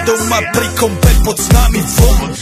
Doma pri kompe pod s nami von.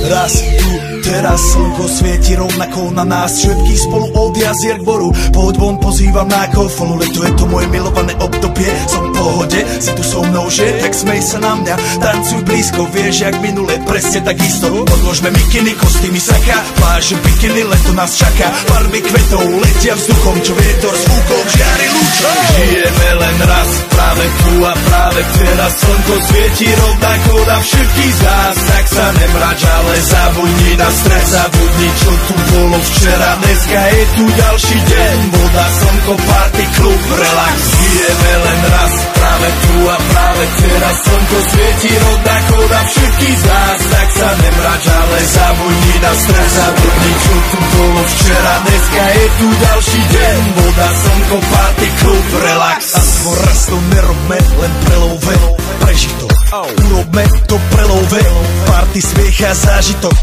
Raz tu, teraz slnko svieti rovnako na nás všetkých spolu od jazier k boru. Pohoď von, pozývam na kofolu. Leto je to moje milované obdobie. Som v pohode, si tu so mnou, že? Tak smej sa na mňa, tancuj blízko. Vieš, jak minule, presne tak isto. Odložme mikiny, kostýmy saka, pláže, bikiny, leto nás čaká. Farby kvetov letia vzduchom, čo vietor s úkom žiari lúčom. Žijeme len raz, práve tu a práve teraz slnko svieti rovnako na všetkých z nás. Tak sa nemrač, ale zabudni na stres, zabudni, čo tu bolo včera. Dneska je tu ďalší deň, voda, slnko, party, klub, relax. Žijeme len raz, práve tu a práve teraz slnko svieti rovnako na všetkých z nás. Tak sa nemrač, ale zabudni na stres, zabudni, čo tu bolo včera. Dneska je tu ďalší deň, voda, slnko, party, klub, relax. A svoj raz to nerobme, len prelove, preži to. Urobme to prelove, party, smiech a zážitok.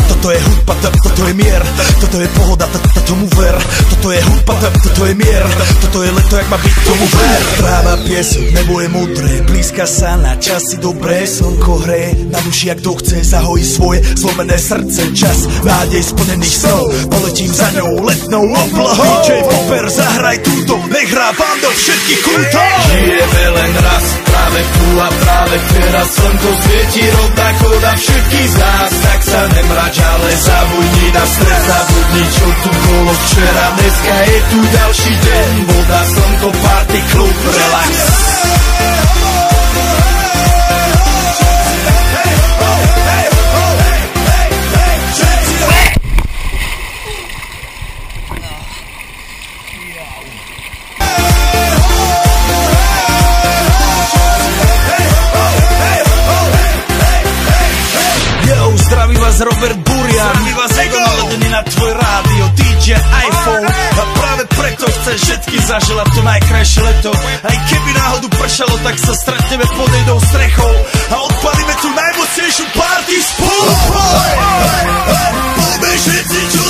Toto je hudba, toto je mier, toto je pohoda, tomu ver. Toto je hudba, toto je mier, toto je leto, jak má byť, tomu ver. Tráva, piesok, nebo je modré, blízka sa na časy dobré. Slnko hreje na duši, jak to chce, zahojí svoje zlomené srdce. Čas nádej splnených snov, poletím za ňou letnou oblohou. DJ Popper, zahraj túto, nech hrá vám do všetkých kútov. Žijeme len raz, práve tu a práve teraz slnko svieti rovnako na všetkých z nás. Tak sa nemrač, ale zabudni na stres, zabudni, čo tu bolo včera. Dneska je tu ďalší deň, voda, slnko, party, klub, relax. Robert Burian, zdraví vás Ego, naladený na tvoj rádio, DJ iPhone. A práve preto chceš všetky zaželať to najkrajšie leto. Aj keby náhodu pršalo, tak sa stretneme pod jednou strechou a odpalíme tú najmocnejšiu party spolu. Poďme všetci, čo